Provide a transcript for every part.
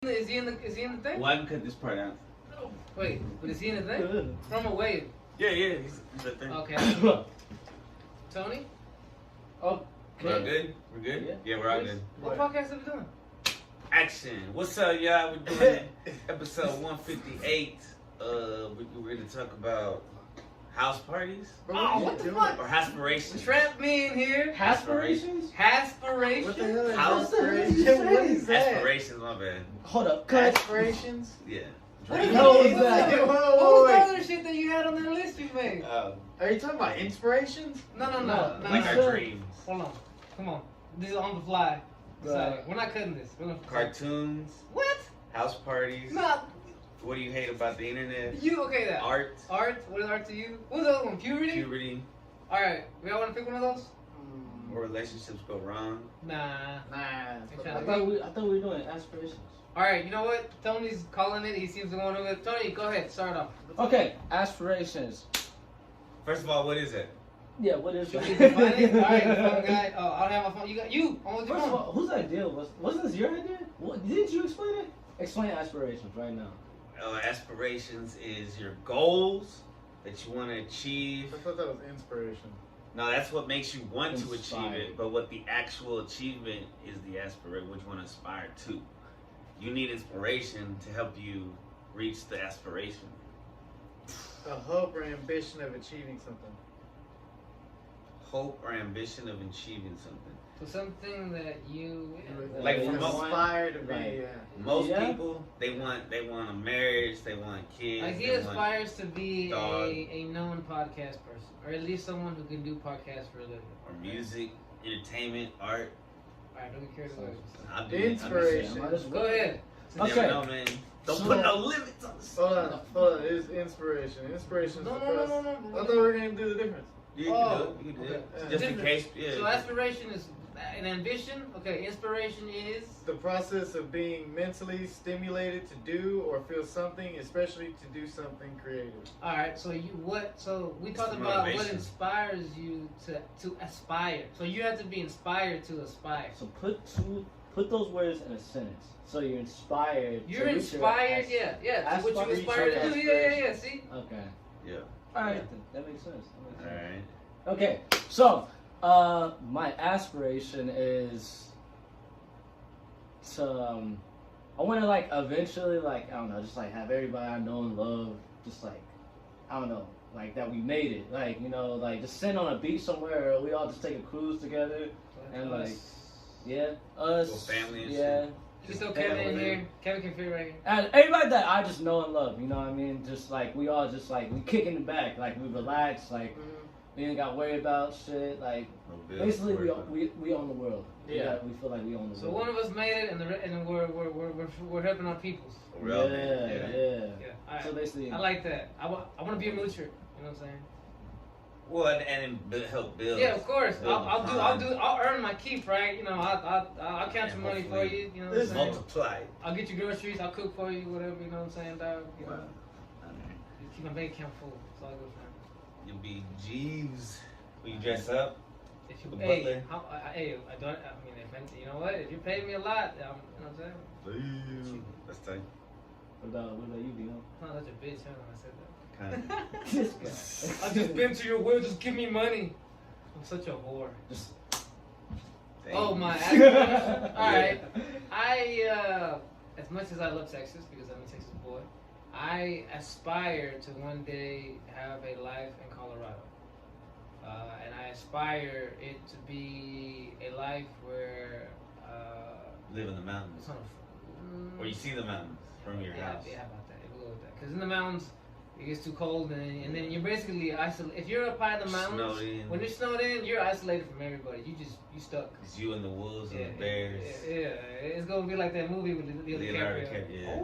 Is he in the thing? Well, I can cut this part out. Wait, but is he in the thing? Romo, wave. Yeah, he's the thing. Okay. Toney? Oh, We're good? We're good? Yeah, we're all good. What podcast are we doing? Action. What's up, y'all? We're doing episode 158. We're going to talk about house parties. Oh, what the fuck? Or aspirations. Trap me in here. Aspirations? Aspirations? What the hell is House aspirations? What is that? Aspirations, my bad. Hold up, cut. Aspirations? Yeah. What the hell hell is that? What was the other shit that you had on the list you made? Are you talking about inspirations? No. Like our dreams. Hold on. Come on. This is on the fly. Right. We're not cutting this. We're gonna... Cartoons. What? House parties. No. What do you hate about the internet? You okay that? Art. Art? What is art to you? What was the other one? Puberty? Puberty. Alright. We all want to pick one of those? Or relationships go wrong. Nah. I thought we were doing aspirations. Alright, you know what? Tony's calling it. He seems to want to do it. Tony, go ahead. Start off. Okay, aspirations. First of all, what is it? Yeah, what is Should that? we define it? Alright, phone guy. Oh, I don't have my phone. You got you on with your First of phone. all, whose idea wasn't this your idea? What, didn't you explain it? Explain aspirations right now. Aspirations is your goals that you want to achieve. I thought that was inspiration. No, that's what makes you want to achieve Inspired. it, but what the actual achievement is the aspiration, what you want to aspire to. You need inspiration to help you reach the aspiration. A hope or ambition of achieving something. Hope or ambition of achieving something. So something that you... Like You're for most, inspired to be. Right. Yeah. most Yeah. people, they want a marriage, they want kids. Like he they want aspires to be dog. a known podcast person. Or at least someone who can do podcasts for a living. or music, entertainment, art. Alright, don't get carried away. I'll do Inspiration. Might as well. Go ahead. You Okay. never know, man. Don't So- put no limits on the Hold on. It's inspiration. Inspiration is No, the no, no, process. no, no. I thought we were going to do the difference. You can Oh, do it. You can do it. okay. Just in Different. case. Yeah. So aspiration is an ambition. Okay, inspiration is... The process of being mentally stimulated to do or feel something, especially to do something creative. Alright, so we talked It's about what motivation. inspires you to aspire. So you have to be inspired to aspire. So put those words in a sentence. So you're inspired. You're to reach your inspired, yeah. To what you aspire- aspire to do, yeah. See? Okay. Yeah. Alright, then. That makes sense. All right. Okay, so my aspiration is to I want to like eventually like I don't know, just like have everybody I know and love, just like I don't know, like that we made it, like like just sitting on a beach somewhere, or we all just take a cruise together, and like us, Little family and yeah. shit. You can throw Kevin in here. Kevin can fit right here. And everybody that I just know and love, you know what I mean? Just like we all just like we kicking it back, like we relax, like we ain't got to worry about shit. Like No bills basically to worry about. we own the world. Yeah. We feel like we own the So world. one of us made it, and we're helping our peoples. We're out Yeah, there. yeah. Alright. So basically, I like that. I want to be a moocher. You know what I'm saying? Well, and help build. Yeah, of course. Build I'll upon. I'll earn my keep, right? I'll count your And money for hopefully you. You know what I'm It's saying? multiplied. I'll get you groceries. I'll cook for you, whatever. You know what I'm saying, dog? You know, Wow. just keep my bank account full. That's all I go for. You'll be Jeeves. Will you dress up? If you, The hey, butler. I don't. I mean, if you know what? If you pay me a lot, you know what I'm saying? That's tight. what about you, Vino? I'm not such a bitch, huh? When I said that. Kind of. This guy. I've just been to your will. Just give me money. I'm such a whore. Just Oh my! Alright. As much as I love Texas, because I'm a Texas boy, I aspire to one day have a life in Colorado. And I aspire it to be a life where... Live in the mountains. it's on a, Where you see the mountains from your house. Yeah, how about that? We'll go with that. Because in the mountains, it gets too cold, and then you're basically isolated. If you're up high in the mountains, Snowed in. when you're snowed in, you're isolated from everybody. You stuck. It's you and the wolves and the bears. Yeah, it's gonna be like that movie with Leonardo DiCaprio. DiCaprio, yeah.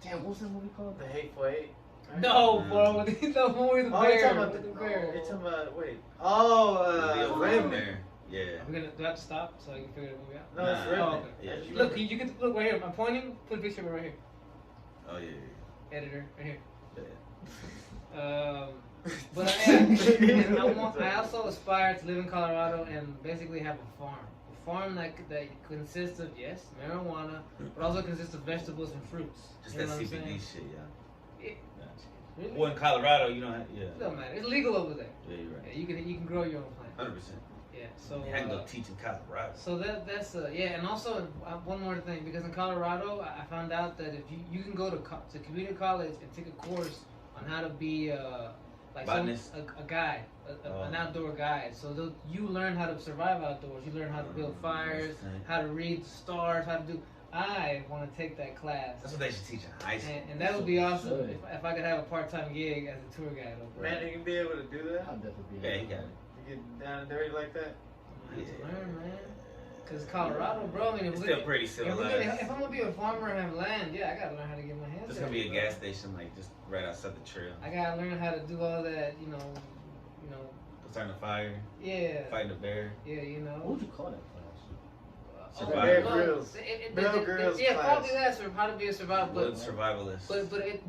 damn, what's that movie called? The Hateful Eight. right? No, Mm. bro, the movie with the Oh, you're bear. talking about With the the bear. You're talking about, wait. The Redman. there. Yeah. Do I have to stop so I can figure the movie out? No, it's Nah. Redman. Oh, okay. Yeah. Look, you can look right here. I'm pointing. Put a picture of it right here. Oh yeah. Editor, right here. Yeah. But I also aspire to live in Colorado and basically have a farm. farm that consists of, yes, marijuana, but also consists of vegetables and fruits. Just You know that what I'm CBD saying? shit, yeah. Really? Well, in Colorado, you don't have, yeah. It don't matter. It's legal over there. Yeah, you're Yeah, right. you can grow your own plant. 100%. Yeah. So I can go teach in Colorado. so that's yeah, and also one more thing, because in Colorado I found out that if you can go to community college and take a course on how to be like Botanist? a guide, an outdoor guide. So you learn how to survive outdoors. You learn how to build fires, how to read the stars, how to do. I want to take that class. That's what they should teach in high school. And that would be awesome if I could have a part-time gig as a tour guide over there. Man, you can be able to do that. I'll definitely be. Yeah, you got it. You get down and dirty like that. I have to learn, man. Cause Colorado, bro. I mean, It's still pretty civilized. if I'm gonna be a farmer and have land, yeah, I gotta learn how to get my hands. There's gonna be a dirty, gas bro. station like just right outside the trail. I gotta learn how to do all that, you know, Starting a fire, yeah, fighting a bear. yeah, you What know. would you call that class? Survival. Bear well, Grylls. Bear Grylls yeah, class. probably that, or how to be a survivor. Wood survivalist.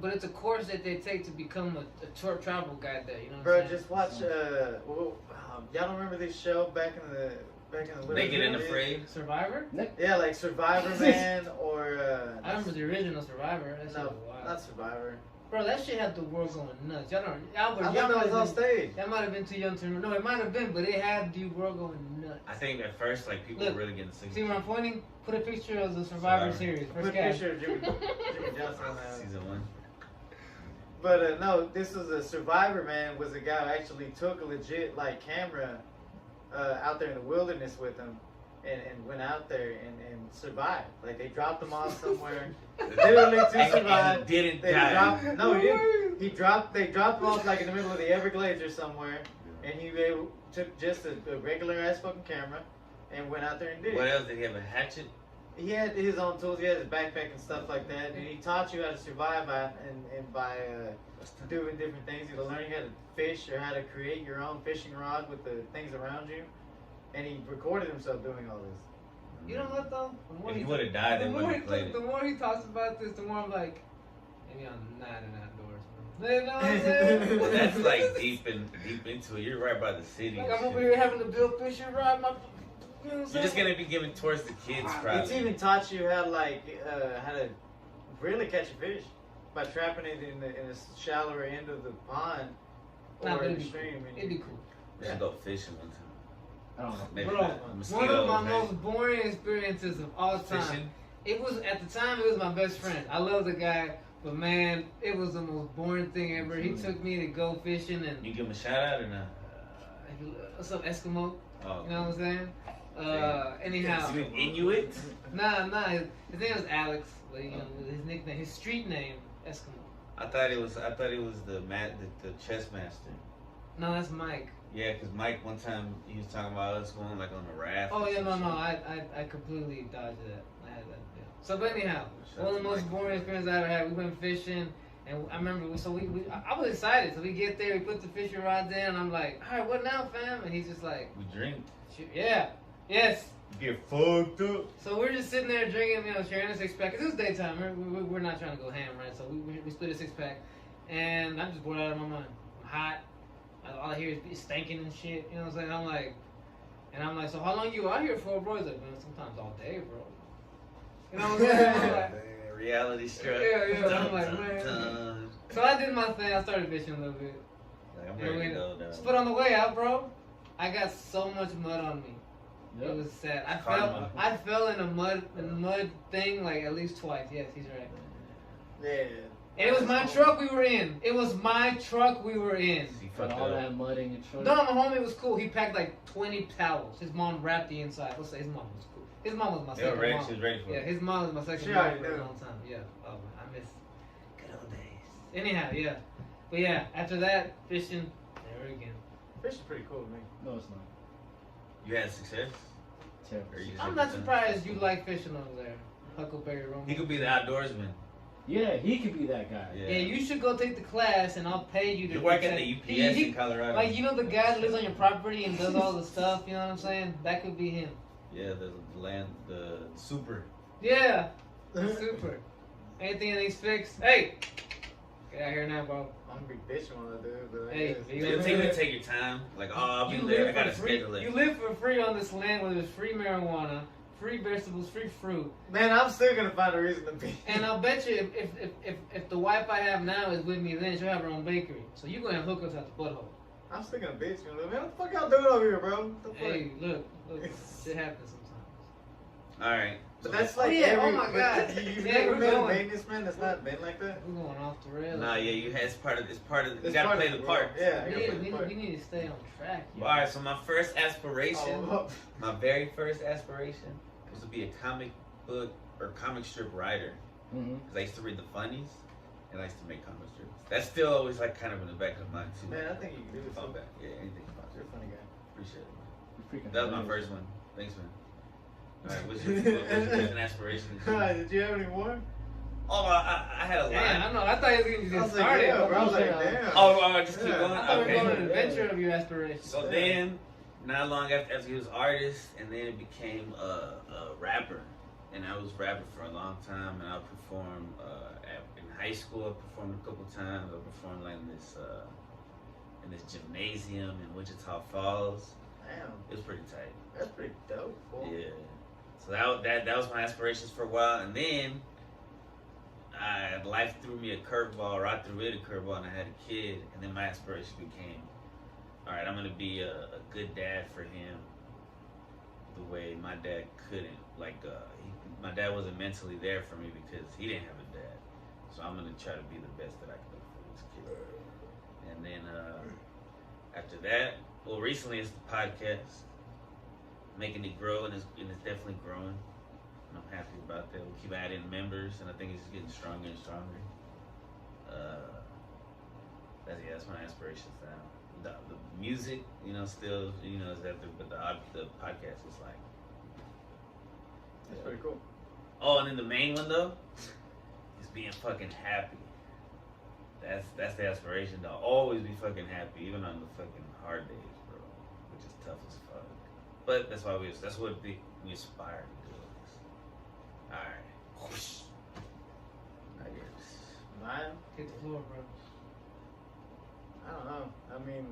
But it's a course that they take to become a tour travel guide there. You know what Bro, I'm saying? just watch. Y'all don't remember this show back in the little Naked and days? Afraid. Survivor. Yeah, like Survivor Man or. I remember the original Survivor. That shit No, was wild. not Survivor. Bro, that shit had the world going nuts. Y'all don't. I thought that was on stage. That might have been too young to remember. No, it might have been, but it had the world going nuts. I think at first, like people Look, were really getting sick. See where I'm pointing? Put a picture of the Survivor series. Put First a guy. picture of Jimmy Johnson on that. Season 1. But no, this was a Survivor Man. Was a guy who actually took a legit like camera out there in the wilderness with him, and went out there and survived. Like they dropped him off somewhere, literally to survive. And didn't They die. dropped. No, he didn't. They dropped him off like in the middle of the Everglades or somewhere, and he took just a regular ass fucking camera, and went out there and did What it. else? Did he have a hatchet? He had his own tools. He had his backpack and stuff like that, and he taught you how to survive by doing different things. Either learning how to fish or how to create your own fishing rod with the things around you. And he recorded himself doing all this. You know what though? The more If he he would have died, they the wouldn't more have played it. the more he talks about this, the more I'm like, maybe I'm not an outdoorsman. You know what I'm saying? Well, that's like deep into it. You're right by the city. Like and I'm over shit. here having to build fishing rod. You know what I'm You're saying? just gonna be giving towards the kids, It's probably. even taught you how to really catch a fish by trapping it in the shallower end of the pond Nah, or but in it'd the be cool. stream. It'd be cool. We should go fishing one time. I don't know. Maybe Bro, not. one Mosquitoes, of my right? most boring experiences of all time. Fishing. It was at the time. It was my best friend. I love the guy, but man, it was the most boring thing ever. He took me to go fishing and. You give him a shout out or not? What's up, Eskimo? Oh, You know what I'm saying? Anyhow. You Inuit? Nah. His name was Alex. Like, you know, his nickname, his street name, Eskimo. I thought it was the chess master. No, that's Mike. Yeah, because Mike one time he was talking about us going like on a raft. Oh or yeah, some no. shit. I completely dodged that. I had that. Yeah. So, but anyhow, one of the most boring experiences I ever had. We went fishing, and I remember. I was excited. So we get there, we put the fishing rods in, and I'm like, all right, what now, fam? And he's just like, We drink. yeah, yes. You get fucked up. So we're just sitting there drinking, you know, sharing a six pack. Cause it was daytime. We're not trying to go ham, right? So we split a six pack, and I'm just bored out of my mind. I'm hot. All I hear is stinking and shit. You know what I'm saying? I'm like, so how long you out here for, bro? He's like, man, sometimes all day, bro. You know what I'm saying? I'm like, Man, reality struck. Yeah. I'm like, man. So I did my thing. I started fishing a little bit. Like, I'm ready to go, dog. But on the way out, bro, I got so much mud on me. Yep. It was sad. Karma. I fell in a mud thing like at least twice. Yes, he's right. Yeah. And it was my truck we were in. It was my truck we were in. He Got fucked all up. that mud in your truck. No, my homie was cool. He packed like 20 towels. His mom wrapped the inside. Let's say his mom was cool. His mom was my They were second ready. mom. She was ready for Yeah, it. his mom was my second She mom already for a knew. long time. Yeah. Oh, man, I miss good old days. Anyhow, yeah. But yeah, after that, fishing, never again. Fish is pretty cool to me. No, it's not. You had success? Terrible. Or you just I'm had not good time? surprised you like fishing over there. Huckleberry Romo. He could be the outdoorsman. Yeah, he could be that guy. Yeah. Yeah, you should go take the class and I'll pay you to You work at protect- the UPS He- in Colorado. Like, you know the guy that lives on your property and does all the stuff, you know what I'm saying? That could be him. Yeah, the super. Yeah, super. Anything that needs fixed, hey, Get out here now, bro. I'm gonna be bitching while I do it, but I Hey, guess. You take your time. Like, oh, I'll be there. I gotta schedule it. You live for free on this land where there's free marijuana, free vegetables, free fruit. Man, I'm still gonna find a reason to be. And I'll bet you if the wife I have now is with me, then she'll have her own bakery. So you're gonna have hookups at the butthole. I'm still gonna bitch. You know, man, what the fuck y'all doing over here, bro? What the fuck? Hey, look, shit happens sometimes. All right. But that's like yeah, every. oh my God. You've Yeah, never we're been a going. maintenance man that's not been like that. We're going off the rails. Nah, yeah, you had it's part of you It's gotta part play of the the part. role. Yeah, I We gotta play the need, part. we need to stay on track. All right, so my first aspiration, Oh, my very first aspiration was to be a comic book or comic strip writer. Mm-hmm. Because I used to read the funnies and I used to make comic strips. That's still always like kind of in the back of my mind too. man, I think you can do it. Fall too. back. Yeah, anything about You're it. a funny guy. Appreciate it, man. You're freaking That was my hilarious. first one. Thanks, man. All right, what's your an aspiration? Did you have any more? Oh, I had a lot. Damn, I know. I thought he was going to I get was like, started. yeah, bro. I was like, Yeah. damn. Oh, just keep Yeah. going. I thought we were going on Okay. an adventure of your aspirations. So then, not long after he was artist, and then it became a rapper, and I was rapping for a long time, and I performed in high school. I performed a couple times. I performed like in this gymnasium in Wichita Falls. Damn, It was pretty tight. that's pretty dope. Boy. Yeah. So that was my aspirations for a while, and then life threw me a curveball, or I threw it a curveball, and I had a kid, and then my aspiration became, all right, I'm gonna be a good dad for him, the way my dad couldn't. Like, my dad wasn't mentally there for me because he didn't have a dad, so I'm gonna try to be the best that I can be for this kid. And then after that, well, recently it's the podcast. Making it grow, and it's definitely growing. And I'm happy about that. We keep adding members, and I think it's getting stronger and stronger. That's my aspirations now. The music, still, is after, but the podcast is like. That's pretty cool. Oh, and then the main one though, is being fucking happy. That's the aspiration to always be fucking happy, even on the fucking hard days, bro, which is tough as fuck. But that's what we aspire to do. Alright. I guess. Mine? Hit the floor, bro. I don't know. I mean,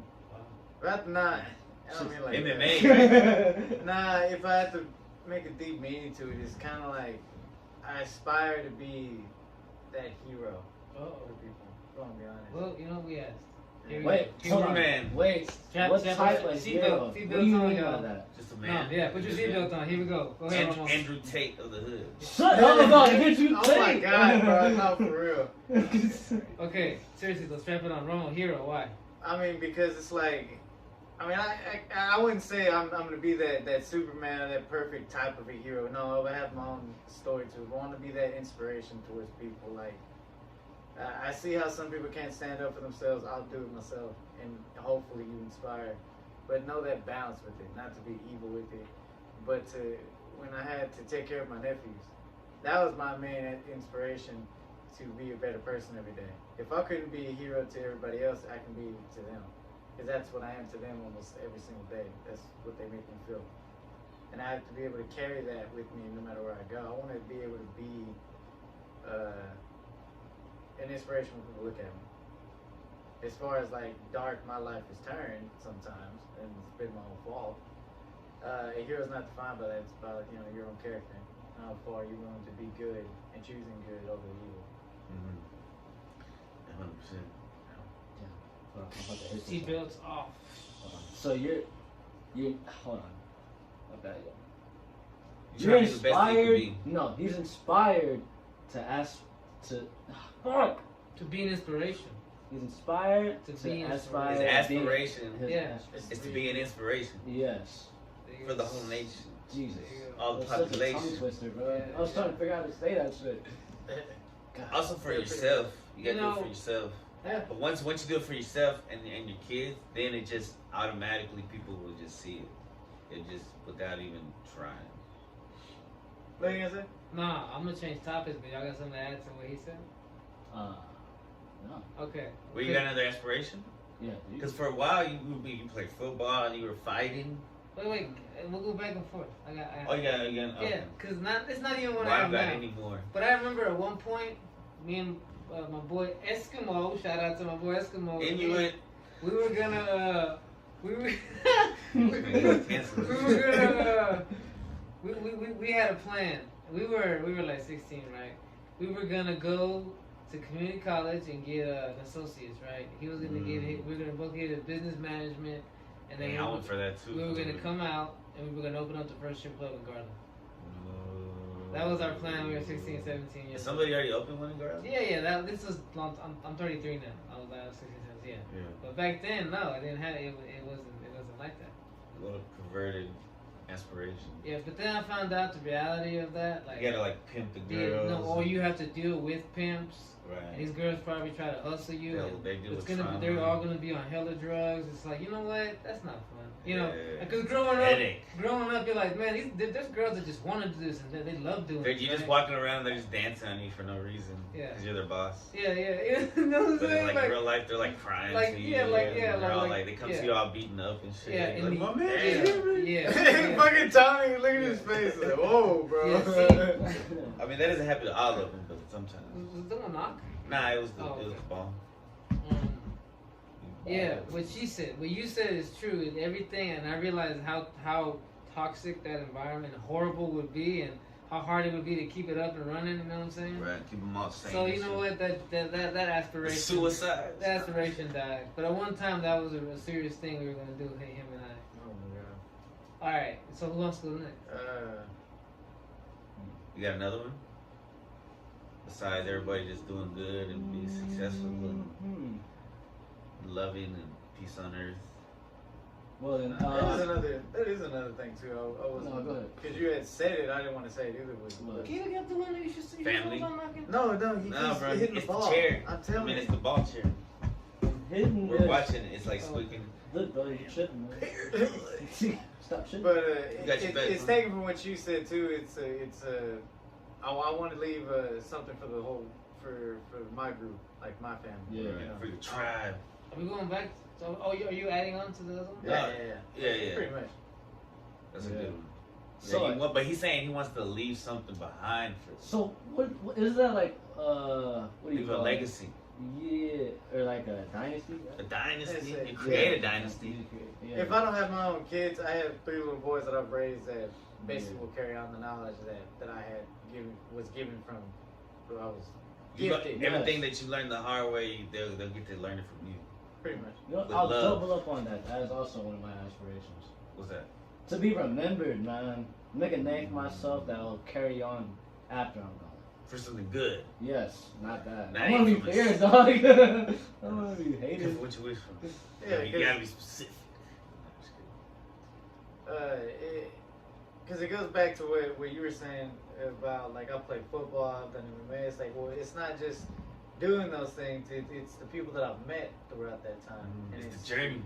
rather not. I don't mean like MMA, that. right? Nah, if I had to make a deep meaning to it, it's kind of like I aspire to be that hero Uh-oh. for people. If I'm gonna be honest. Well, we asked. Here we Wait, go. hold on. Superman. Wait, Strap- what strap- type of seatbelt- hero? What seatbelt's do you on, mean y'all. by that? Just a No, man. yeah, put your seatbelt on. Here we go. Go ahead, Romo. Andrew Tate of the hood. Shut up about it, you Oh my god, bro. No, for real. Okay, seriously, though, strap it on. Romo, hero, why? I mean, because it's like, I wouldn't say I'm gonna be that Superman or that perfect type of a hero. No, I have my own story too. I want to be that inspiration towards people. Like, I see how some people can't stand up for themselves. I'll do it myself, and hopefully you inspire. But know that balance with it, not to be evil with it, but when I had to take care of my nephews, that was my main inspiration to be a better person every day. If I couldn't be a hero to everybody else, I can be to them. Because that's what I am to them almost every single day. That's what they make me feel. And I have to be able to carry that with me no matter where I go. I want to be able to be an inspiration when people look at me. As far as like dark my life has turned sometimes, and it's been my own fault. A hero's not defined by that. It's about your own character. How far you're willing to be good and choosing good over evil. 100%. Hold on, I'm about to hit this. Seatbelts off. Hold on. So you're hold on. My bad. You're You're trying to be the best that you inspired. can be. No, he's inspired to ask to. Fuck. To be an inspiration. He's inspired To to, be aspire. His to be- aspiration his Yeah. is to be an inspiration Yes. for the whole nation. Jesus. All the That's such a tongue population. twister, bro. Yeah, I was trying to figure out how to say that shit. God. Also for yourself. You gotta You do it know- for yourself. Yeah. But once you do it for yourself and your kids, then it just automatically people will just see it. It just without even trying. What are you gonna say? Nah, I'm gonna change topics, but y'all got something to add to what he said? No. Okay. Well, you got another aspiration? Yeah. dude. Because for a while you played football and you were fighting. Wait, we'll go back and forth. I got. Oh, you got Yeah, because it's not even what Well, I I have don't got now. any more. But I remember at one point, me and my boy Eskimo. Shout out to my boy Eskimo. Inuit. We were gonna. We were. We had a plan. We were like 16, right? We were gonna go to community college and get an associate's, right? He was gonna get it. We were gonna both get a business management, and then I went for that too. we were gonna come out and we were gonna open up the first strip club in Garland. That was our plan. We were 16, 17 years. Somebody already opened one in Garland? Yeah. This was long. I'm 33 now. I was 16, 17. Yeah. But back then, no, I didn't have it. It wasn't like that. A little perverted aspiration. Yeah, but then I found out the reality of that. Like you gotta like pimp the girls. No, or you have to deal with pimps. Right. And these girls probably try to hustle you. They're all gonna be on hella drugs. It's like, you know what? That's not fun. You know, because growing up, you're like, man, there's girls that just want to do this and they love doing it. You're just walking around, they're just dancing on you for no reason. Yeah. Because you're their boss. Yeah. You know what I'm saying? But in real life, they're like crying to you. They come to you all beaten up and shit. Yeah. Like, my man. Yeah. Fucking Toney, look at his face. Like, whoa, bro. Yeah, I mean, that doesn't happen to all of them, but sometimes. Was there a knock? Nah, it was the bomb. Yeah, what you said is true, and everything, and I realized how toxic that environment, horrible would be, and how hard it would be to keep it up and running. You know what I'm saying? Right, keep them all sane. So you know what, that aspiration, suicide. That aspiration died. But at one time, that was a serious thing we were gonna do, him and I. Oh my god. All right, so who wants to go next? You got another one? Besides everybody just doing good and being successful and loving and peace on earth. Well, then, that is another thing too. I was no, go ahead. Because you had said it, I didn't want to say it either. Can you get the one that you should see? Family? No, he keeps bro, hitting it's the ball. The chair. I'm telling you. It's the ball chair. Hidden. We're watching it. It's like squeaking. Look, bro, you're tripping, man. Stop shitting. But it's taken from what you said too. I want to leave something for the whole for my group, like my family. Yeah. You know? For the tribe. Are we going back? So, are you adding on to the other one? Yeah. Pretty much. That's a good one. So, but he's saying he wants to leave something behind for. So what is that like? What do you leave call a legacy. Yeah, or like a dynasty. Right? A dynasty. You create a dynasty. Yeah. If I don't have my own kids, I have 3 little boys that I've raised that basically will carry on the knowledge that I was given from who I was gifted. Everything that you learned the hard way, they'll get to learn it from you. Pretty much. You know, I'll double up on that. That is also one of my aspirations. What's that? To be remembered, man. Make a name for myself that will carry on after I'm gone. For something good. Yes, not bad. Not I want to be fair, dog. I want to be hated. Careful what you wish for. Yeah, you gotta be specific. Because it goes back to what you were saying about, like, I played football, I've done MMA. It's like, well, it's not just doing those things. It's the people that I've met throughout that time. And it's the journey.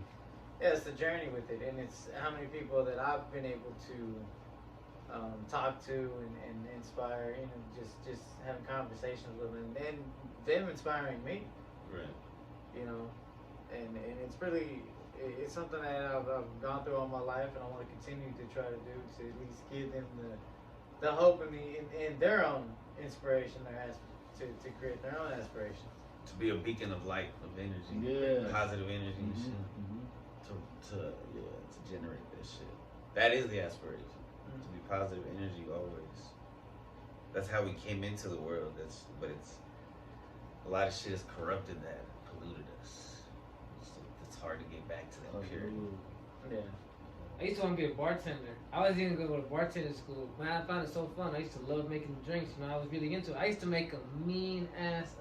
Yeah, it's the journey with it. And it's how many people that I've been able to talk to and inspire, you know, just having conversations with them. And them inspiring me. Right. You know, and it's really... It's something that I've gone through all my life, and I want to continue to try to do to at least give them the hope and their own inspiration, to create their own aspirations. To be a beacon of light, of energy, positive energy and shit. To generate that shit. That is the aspiration. To be positive energy always. That's how we came into the world. But it's a lot of shit has corrupted that, polluted us. It's hard to get back to that purity. Yeah. I used to want to be a bartender. I was even going to go to bartender school. Man, I found it so fun. I used to love making drinks. You know, I was really into it. I used to make a mean ass.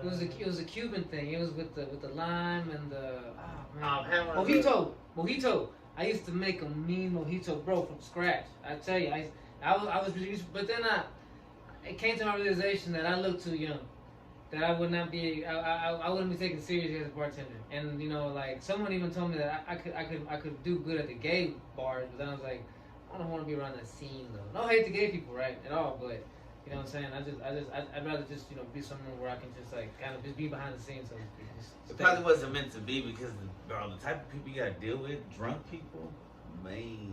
It was a Cuban thing. It was with the lime and the mojito. I used to make a mean mojito, bro, from scratch. I tell you, I was really. But then it came to my realization that I looked too young. That I would not be, I wouldn't be taken seriously as a bartender. And you know, like someone even told me that I could do good at the gay bars, but then I was like, I don't want to be around that scene though. No hate to gay people, right, at all, but you know what I'm saying. I'd rather just be somewhere where I can just like kind of just be behind the scenes, so to speak. It probably wasn't meant to be because the type of people you gotta deal with, drunk people, man,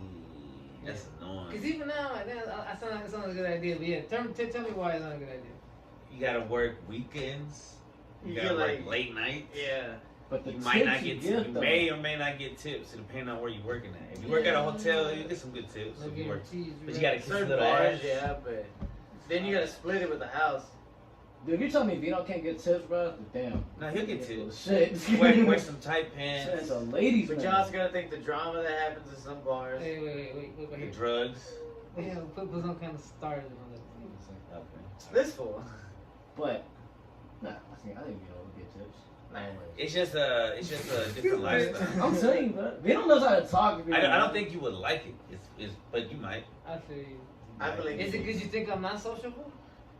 that's annoying. Because even now, I sound like a good idea, but yeah, tell me why it's not a good idea. you gotta work weekends. You You gotta get, work like- late nights. Yeah. But the You might not tips get you you may or may not get tips, depending on where you're working at. If you work at a hotel, you get some good tips. No If you work, guarantees. but you gotta kiss a Certain little bars, ass. yeah, but then you gotta split it with the house. Dude, if you tell me Vino can't get tips, bro, then damn. No, he'll get tips. Shit. Wear some tight Shit, pants. it's a ladies' But man. you also gotta think the drama that happens in some bars. Hey, wait, The here. drugs. Yeah, put some kind of stars on that. Okay. This fool. But, nah, I think Vino will get tips. Nah. It's just a different lifestyle. I'm telling you, bro. Vino knows how to talk. I don't think you would like it. But you might. I feel you. I believe Is it because you think I'm not sociable?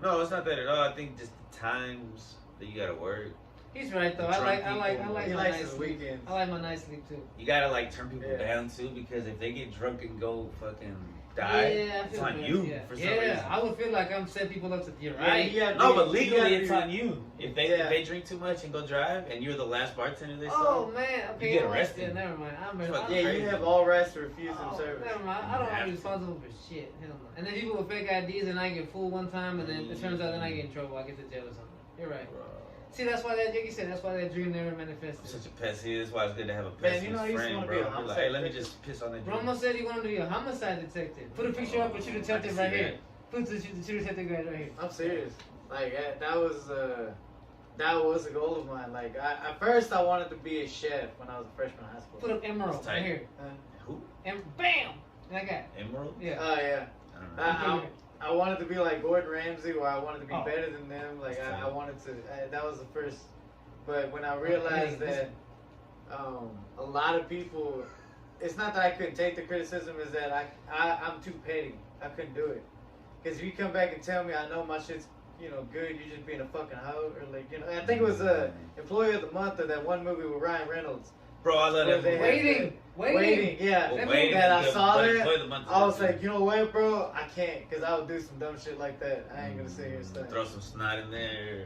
No, it's not that at all. I think just the times that you gotta work. He's right though. Drunk I like people. He my likes nice his sleep. weekends. I like my nice sleep too. You gotta like turn people Yeah. down too, because if they get drunk and go fucking die, Yeah, I it's feel on bad. you Yeah. for some Yeah, reason. I would feel like I'm setting people up to. You're Yeah, right. you gotta No, be- but you legally gotta it's be- on you. If they Yeah. drink too much and go drive, and you're the last bartender they Oh saw, man, okay. You get know what? arrested. Yeah, never mind. Fuck Yeah, Crazy. you have all rights to refuse them Oh, service. never mind. I don't want to have be to. responsible for shit. Hell no. And then people with fake IDs and I get fooled one time, and then it turns out then I get in trouble. I get to jail or something. You're right. Bro, See, that's why that, like you said, that's why that dream never I'm manifested. such a pessimist. That's why it's good to have a Man, pessimist you know, I used to friend, wanna bro. be a Be like, homicide hey, let me detective. just piss on that dream. Romo said he wanted to be a homicide detective. Put a picture up with you detective I can right see here. that. Put the true detective guy right here. I'm serious. Like that was a goal of mine. Like at first I wanted to be a chef when I was a freshman in high school. Put up Emerald It's right tight. here. Who? And bam! That guy. Emerald? Yeah. Oh yeah. I don't know. I wanted to be like Gordon Ramsay, or I wanted to be Oh. better than them. Like That's I tight. wanted to. That was the first. But when I realized that a lot of people, it's not that I couldn't take the criticism, is that I'm too petty. I couldn't do it. Because if you come back and tell me I know my shit's good, you're just being a fucking hoe, or like I think it was Employee of the Month or that one movie with Ryan Reynolds. Bro, I love Where that they movie. Waiting. Yeah. Well, That Waiting that is I good, saw but that, Employee of the Month is I was good, like, you know what, bro? I can't, because I would do some dumb shit like that. I ain't gonna sit here and too. say. Throw some snot in there.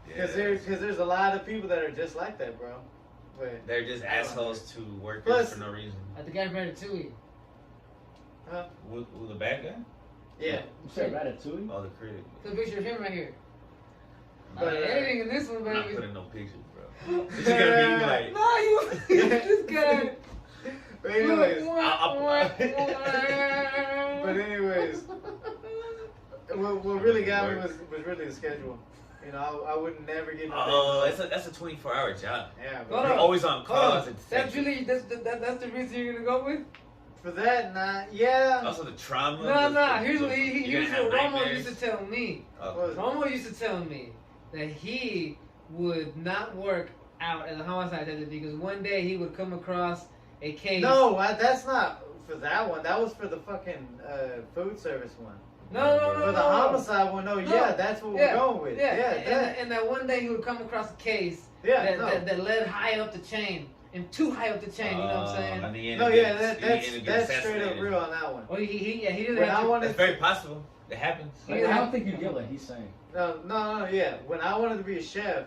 Because there's a lot of people that are just like that, bro. But They're just assholes to workers Plus- for no reason. At the guy from Ratatouille. Who the bad guy? yeah, You said Ratatouille? Oh, the critic. Put a picture of him right here. But, Editing in this one, I'm not baby. putting no pictures, bro. This is gonna be like. No, you. This guy. but anyways, But but anyways, what really got me was really the schedule. I would never get no Oh, days off. that's a 24-hour job. Yeah, Hold bro. on. You're always on calls. and That's really that's the reason you're gonna go with? For that, nah, yeah. Also the trauma. No. Here's what you're here's gonna what have Romo nightmares. used to tell me. Oh. Romo used to tell me that he would not work out as a homicide detective because one day he would come across a case. No, that's not for that one. That was for the fucking food service one. No. For the homicide one, no, yeah, that's what we're going with. Yeah, Yeah, that. and that one day he would come across a case Yeah, that, no. that led high up the chain and too high up the chain. You know what I'm saying? And he ended No, up yeah, getting- he that's ended up getting straight up assassinated. real on that one. Well, he didn't When have I to. wanted That's very possible. It happens. Like, I don't think you get what he's saying. No, yeah. When I wanted to be a chef,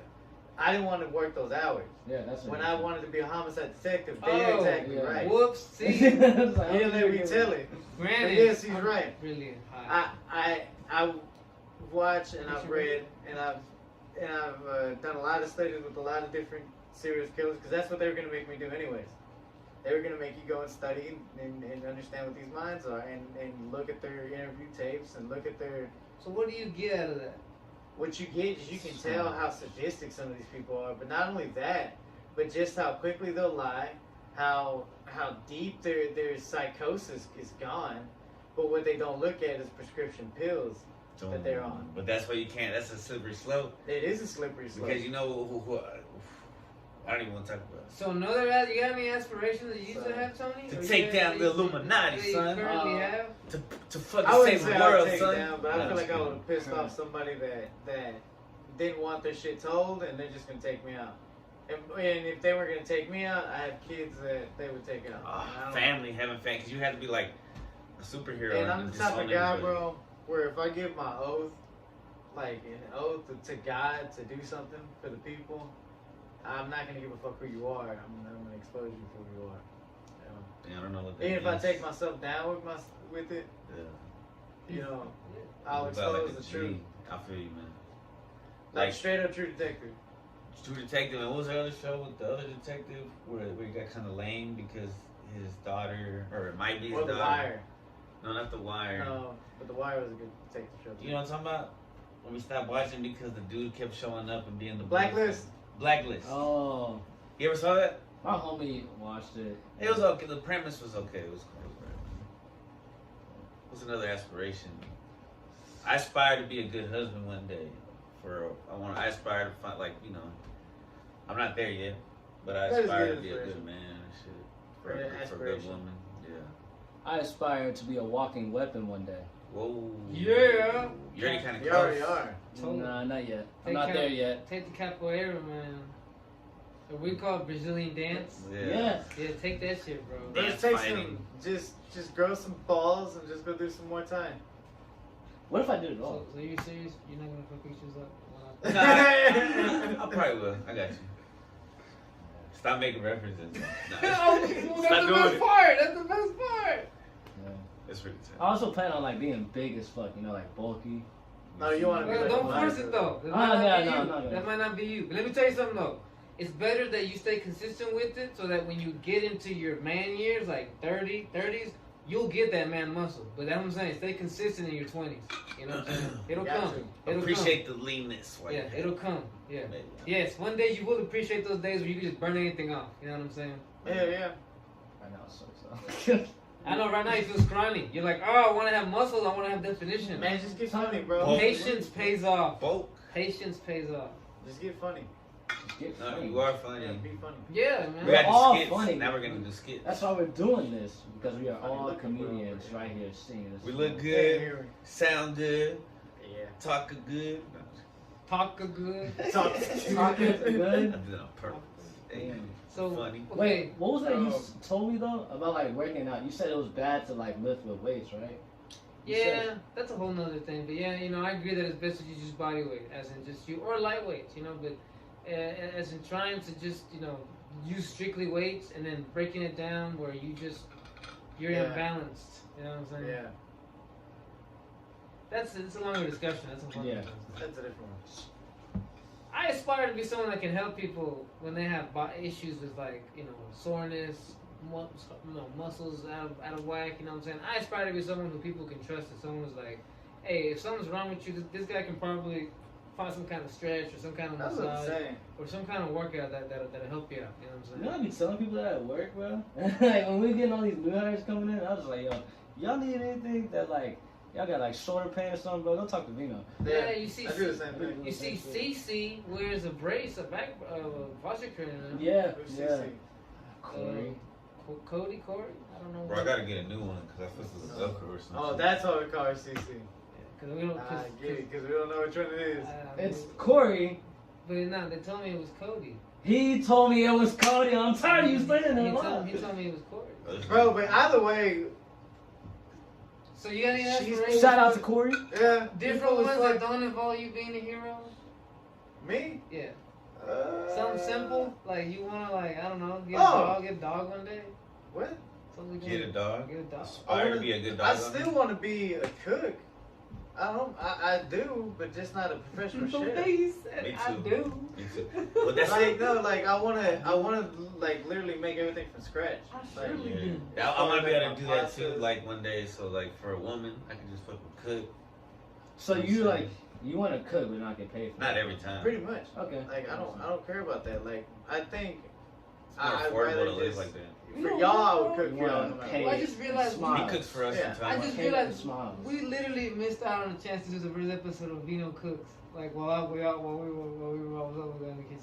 I didn't want to work those hours. Yeah, that's When I wanted to be a homicide detective, they Oh, exactly yeah. right. Whoops. See, He didn't let me tell it. But granted. yes, he's I'm right. Really high. I watch and I've read and I've done a lot of studies with a lot of different serial killers because that's what they were gonna make me do anyways. They were gonna make you go and study and understand what these minds are and look at their interview tapes and look at their. So what do you get out of that? What you get is you can tell how sadistic some of these people are, but not only that, but just how quickly they'll lie, how deep their psychosis is gone. But what they don't look at is prescription pills that they're on. But that's why you can't. That's a slippery slope. It is a slippery slope. Because you know who I don't even want to talk about. So you got any aspirations that you used to have, Tony? To Or take you down the Illuminati, that you son. currently have? To fucking I wouldn't save say the I'd world, take son. it down, but I No, feel I'm like I just would have pissed off somebody that didn't want their shit told, and they're just gonna take me out. And if they were gonna take me out, I have kids that they would take out. And I don't- family, having family, because you have to be like a superhero. And I'm the just type of own guy, everybody. bro, where if I give my oath, like an oath to God to do something for the people, I'm not gonna give a fuck who you are. I'm gonna expose you for who you are. Yeah, I don't know what that Even if I means. take myself down with it, Yeah. I'll It's about expose like a the truth. G. I feel you, man. Like straight up True Detective. True Detective, and what was the other show with the other detective where he got kind of lame because his daughter, or it might be his Or The daughter. Wire. No, not The Wire. No, but The Wire was a good detective show. You know what I'm talking about? When we stopped watching because the dude kept showing up and being the Blacklist. Blacklist. Oh, You ever saw that? my homie watched it. It was okay. The premise was okay. It was cool. What's another aspiration? I aspire to be a good husband one day. I aspire to find, like, you know, I'm not there yet, but I That is aspire good to be a aspiration. good man and shit. For Great a good aspiration. woman. Yeah. I aspire to be a walking weapon one day. Whoa. Yeah. You're already kind of You close. already are. Totally. Nah, not yet. I'm Take not care. there yet. Take the capoeira, man. Or we call it Brazilian dance. Yeah. Yes. Yeah, take that shit, bro. Dance Let's take fighting. some, just grow some balls and just go do some more time. What if I did it all? So you're serious? You're not gonna fuck pictures up? Nah, I probably will. I got you. Stop making references. Nah. Oh, well, Stop that's the doing best it. part. That's the best part. Yeah. It's really I tough. also plan on like being big as fuck, you know, like bulky. No, you wanna be Well, like don't Michael. force it though. That Oh, might not yeah, be no, you. I'm not gonna. That might not be you. But let me tell you something though. It's better that you stay consistent with it so that when you get into your man years, like 30s, you'll get that man muscle. But that's what I'm saying. Stay consistent in your 20s. You know what I'm saying? It'll Got come. to. It'll Appreciate the leanness. come. Yeah, it'll come. Yeah. Maybe. Yes, one day you will appreciate those days where you can just burn anything off. You know what I'm saying? Yeah. Right now it sucks. So. I know right now you feel scrawny. You're like, oh, I want to have muscles. I want to have definition. Man, just get funny, bro. Bulk. Patience pays off. Bulk. Patience pays off. Just get funny. Just get No, funny. you are funny. Yeah, be funny. Yeah, We man. We're got all the skits. funny. Now we're gonna do skits. That's why we're doing this, because we are Funny all looking, bro. comedians right here singing this. We look Can't good, hear sound good, me. Yeah. talk good. Talk a good. Talk. Talking I good. did it on purpose. Hey, So, funny. okay. Wait, what was that you Oh. told me though about like working out? You said it was bad to like lift with weights, right? You Yeah, said- that's a whole nother thing. But yeah, you know, I agree that it's best to use body weight, as in just you, or lightweight, you know, but as in trying to just, you know, use strictly weights and then breaking it down where you're Yeah. imbalanced. You know what I'm saying? Yeah. It's a longer discussion. That's a fun Yeah. discussion. That's a different one. I aspire to be someone that can help people when they have issues with, like, you know, soreness, muscles out of whack. You know what I'm saying? I aspire to be someone who people can trust. That someone who's like, hey, if something's wrong with you, this guy can probably find some kind of stretch or some kind of That's what I'm massage saying. or some kind of workout that'll help you out. You know what I'm You know, saying? I be telling people that at work, bro. Like when we getting all these new hires coming in, I was like, yo, y'all need anything that like y'all got like shoulder pain or something, bro? Don't talk to Vino. Yeah, you see, I do the same thing. you see, CC wears a brace, a back, posture trainer. Yeah, Who's yeah. CC? Corey. Corey, I don't know. Bro, I gotta get a new one because I feel it's a Velcro or something. Oh, that's what we call it, CC. Because we don't. I get it, because we don't know which one it is. It's Corey. But no, they told me it was Cody. He told me it was Cody. I'm tired of you saying He that. told me it was Corey. Bro, but either way, So you got any She's- aspirations? Shout out to Corey. yeah. Different people ones was that like, don't involve you being a hero? Me? Yeah. Something simple? Like you wanna, like, I don't know, get a dog one day? What? Something Get a dog. Get a dog. Aspire to be a good dog. I still want to be a cook. I do, but just not a professional The chef. way you said Me I too. do. Me too. Well, that's Like no, like I wanna like literally make everything from scratch. I Like, surely Yeah. do. Yeah, I want to be able to do that Pastas. too, like one day. So, like for a woman, I can just fucking cook. So you like you want to cook but not get paid for Not it. every time. pretty much. Okay. Like I don't care about that. Like I think It's more I'd affordable rather to live just- like that. for y'all I would cook You for y'all wanna no matter pay Well, I what. just realized Smile. He cooks for us Yeah. sometimes. I just Cake realized and smiles. we literally missed out on a chance to do the first episode of Vino Cooks. Like while we were over there in the kitchen.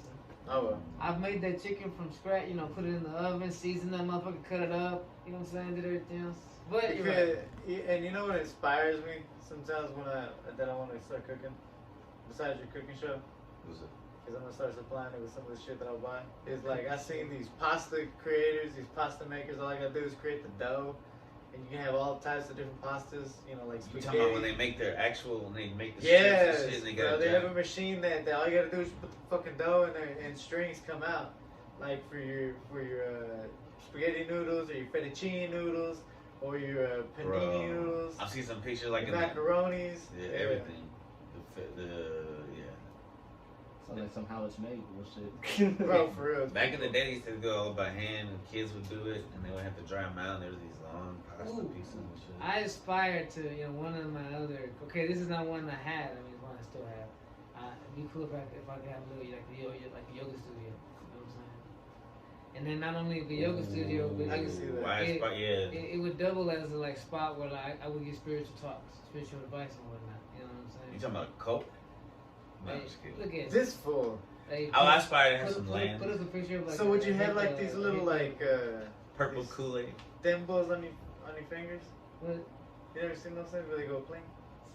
Oh well. I've made that chicken from scratch, you know, put it in the oven, season that motherfucker, cut it up, you know what I'm saying, did everything else. But you're right. And you know what inspires me sometimes when I want to start cooking, besides your cooking show, What's it? because I'm gonna start supplying it with some of the shit that I'll buy. It's like I seen these pasta creators, these pasta makers. All I gotta do is create the dough, and you can have all types of different pastas. You know, like You spaghetti. talking about when they make their actual, when they make the Yes, strips and shit, and they bro, got they have a machine that all you gotta do is put the fucking dough in there and strings come out. Like for your spaghetti noodles or your fettuccine noodles or your panini Bro, noodles, I've seen some pictures like your in the, macaronis. yeah, everything. The yeah. Sounds like some how it's made bullshit. Bro, for real. Back in the day, they used to do it all by hand, and kids would do it, and they would have to dry them out, and there was these long pasta Ooh. pieces and shit. I aspire to, one of my other. Okay, this is not one I had. I mean, it's one I still have. It'd be cool if I could have a little like a yoga studio. You know what I'm saying? And then not only the yoga studio, but I can see that. it would double as a like spot where like I would get spiritual talks, spiritual advice and whatnot. You know what I'm saying? You talking about Coke? No, I'm Hey, just kidding. look at This fool. Hey, I aspire to have put, some put, land. put up a picture of like. So would you have like these little like Purple these Kool-Aid. dimples on your fingers? What? You ever seen those things where they go clean?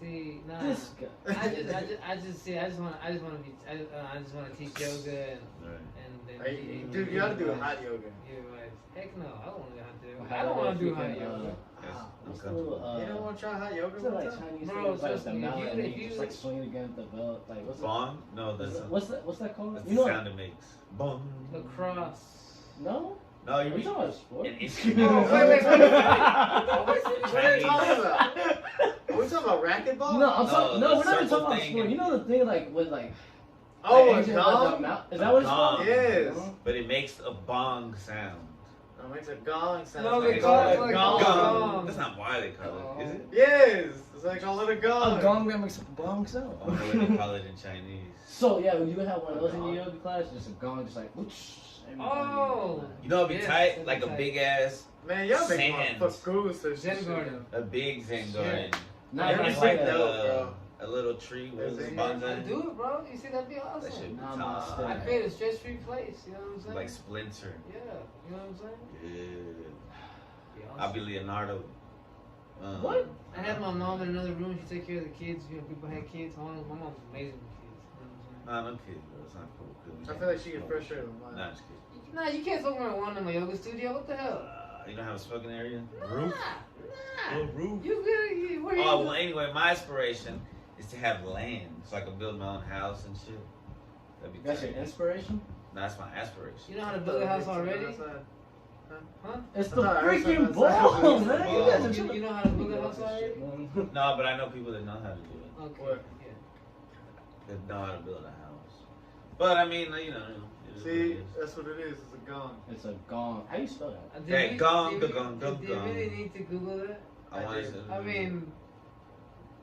See, nah. This guy. I just want to teach yoga and then. Dude, you gotta do a hot yoga. Yeah, right. Heck no, I don't want to do hot yoga. How I don't want to do freaking, hot yoga. What's the little, You don't want to try hot yoga what's that one like time? Chinese Bro, thing? It's like trust the me, mallet, and if you you- just like swing against the belt. Like what's that? Bong? No, that's What's that called? that's You the know? sound it makes. Bong. Lacrosse. No. No, Are you you mean talking about sport? an instrument. Oh, wait. Chinese. What are you talking about? Are we talking about racquetball? No, I'm No, talking. the No, we're not circle talking about thing sport. and- You know the thing like with like. Oh, like, a Asian, like, the gong? mouth- Is that what it's Gong. called? Yes. But it makes a bong sound. No, it makes a gong sound. No, It's they like call a it like gong. gong. That's not why they call it, is it? Yes, it's like a little gong. A gong that makes a bong sound. I wonder what they call it in Chinese. So yeah, when you would have one of those in Gong. your yoga class, just a gong, just like whoosh. Oh. You know, it'd be Yes, tight, that'd like be a tight. big ass, Man, y'all make Sands. my schools so Zen shit. garden. a big Zen Shit. garden. Nah, Yeah, but it's it's like like that. a, bro. A little tree with Zen a garden. bonsai. Do it, bro. You see, that'd be That awesome. shit be Namaste. tight. I create a stress-free place. You know what I'm saying? Like Splinter. Yeah. You know what I'm saying? Yeah. Be awesome. I'll be Leonardo. What? I had my mom in another room. She take care of the kids. People had kids. My mom was amazing with kids. You know what I'm saying? Nah, no kids, bro. It's not cool. I feel like she get frustrated with mine. Nah, just kidding. Nah, you can't smoke marijuana in my yoga studio. What the hell? You don't have a smoking area? Nah, Roof? Nah. Little roof? You really? Where you? Oh, well, anyway, my aspiration is to have land so I can build my own house and shit. That'd be That's your tight. inspiration? Nah, that's my aspiration. You know how to build a house already? Huh? It's the thought I heard freaking something ball, outside. man. Ball. You guys are You tripping. know how to build a house already? No, but I know people that know how to do it. Okay. What? Yeah. That know how to build a house. But I mean, you know. It is what it See, is. that's what it is. It's a gong. It's a gong. How do you spell that? Did Hey, we- gong, did the we- gong, did- the did gong. we really need to Google that? I wanted did. to. I mean,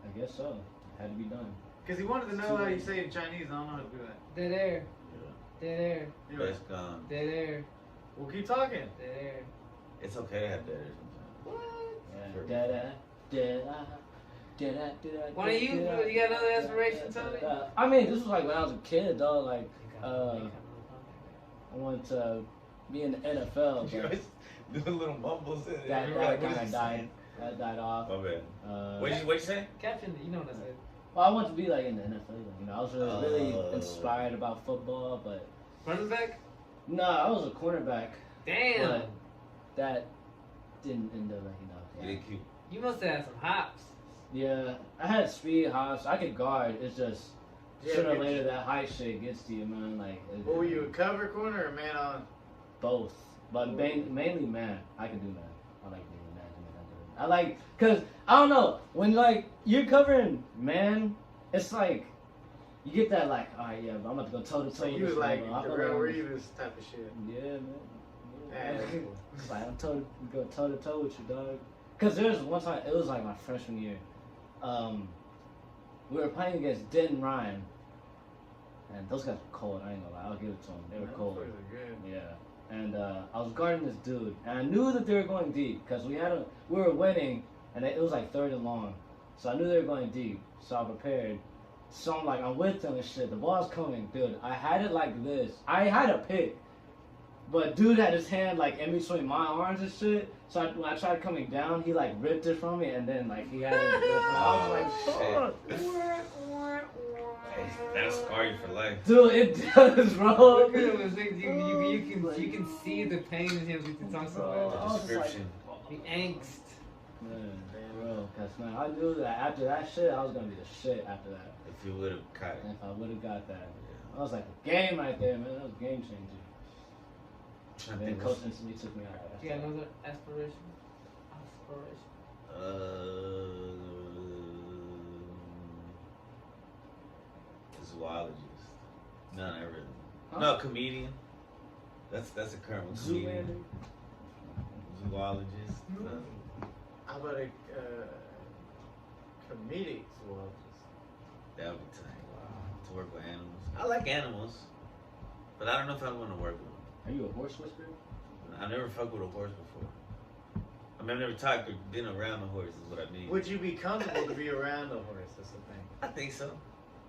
I guess so. It had to be done. Because he wanted to know how you say it in Chinese. I don't know how to do that. dead air, Yeah. dead air, Anyway, That's gone. dead air, we'll keep talking. dead air. It's okay to have that sometimes. What? Yeah. Sure. Da-da. Why don't you got another aspiration, Tony? I mean, this was like when I was a kid, dog. Like, I wanted to be in the NFL, You but always do little mumbles in it. that You're like, kind what of is died. That died off. My bad. Uh, What'd you say? Caption it, you know what I said. Well, I wanted to be like in the NFL. You know, I was really Oh. inspired about football, but Running back? no, I was a cornerback. Damn. But that didn't end up, You did cute. You must have had some hops. Yeah, I had speed, hops. I could guard. It's just Yeah, sooner or but- later that height shit gets to you, man. Like, What were you, a cover corner or man on? both, but mainly man. I can do man. I like being man. I like, cause I don't know when like you're covering man, it's like you get that like, all right, yeah, but I'm about to go toe to toe. So you was like the the real Reeves type of shit. Yeah, man. Yeah, that's cool. It's like I'm go toe to toe with you, dog. Cause there was one time, it was like my freshman year. We were playing against Denton Ryan, and those guys were cold. I ain't gonna lie, I'll give it to them. They were Man, cold. those boys are good. Yeah. And I was guarding this dude, and I knew that they were going deep because we were winning, and it was like 3rd and long, so I knew they were going deep. So I prepared. So I'm with them and shit. The ball's coming, dude. I had it like this. I had a pick, but dude had his hand like in between my arms and shit. So when I tried coming down, he like ripped it from me, and then like he had it. I was like, fuck. That'll scar you for life. Dude, it does, bro. Look at him, it's like you can see the pain in him as he talks Bro, about I was just like, Description. it. The angst. man, bro, cause man, I knew that after that shit, I was gonna be the shit after that. If you would have caught it. And if I would have got that, I was like a game right there, man. That was game changer. I And then think coach instantly took me out. You got another aspiration? zoologist. No, not really. Huh? No, comedian. That's a current one. Comedian. Zoolander? Zoologist. No. How about a comedic zoologist? That would be tight. To work with animals. I like animals, but I don't know if I want to work with them. Are you a horse whisperer? I never fucked with a horse before. I mean, I've never talked or been around a horse. Is what I mean. Would you be comfortable to be around a horse? That's the thing. I think so.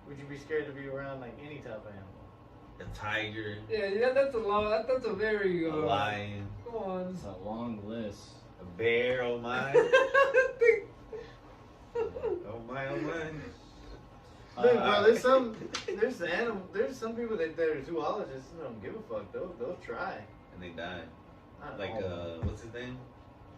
Would you be scared to be around like any type of animal? A tiger, Yeah, that's a very a lion, Come on. It's a long list. a bear. Oh my! Oh my! Oh my! Look, bro, there's some people that are zoologists who don't give a fuck. They'll try. And they died. Not Like all. what's his name?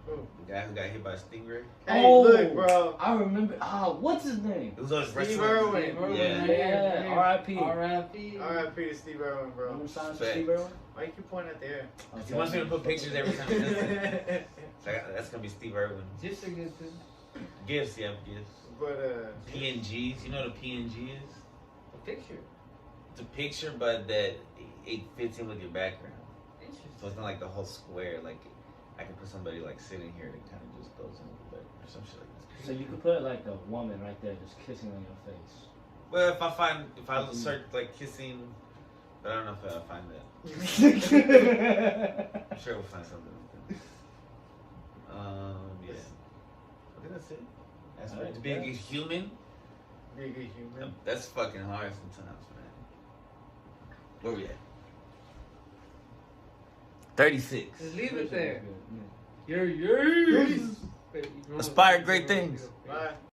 Who? The guy who got hit by a stingray. Hey, Oh, look, bro. I remember. what's his name? It was always Steve wrestling. Irwin. Yeah. Yeah, R.I.P. R.I.P. R.I.P. to Steve Irwin, bro. Remember signs Facts. Steve Irwin? Why you keep pointing at the air? He wants me to put pictures every time he does it. So that's gonna be Steve Irwin. Just a good thing. Gifts, yeah, gifts. But PNGs. You know what a PNG is? A picture. It's a picture, but that it fits in with your background. Interesting. So it's not like the whole square. Like I can put somebody like sitting here that kind of just goes in with the back or some shit like this. So you could put like a woman right there just kissing on your face. Well, if I search like kissing, but I don't know if I'll find that. I'm sure we'll find something. Yeah. I think that's it. That's right. To be a good human. be a good human. That's fucking hard sometimes, man. Where we at? 36. Just leave it there. Yeah. You're. Aspire great things. Bye.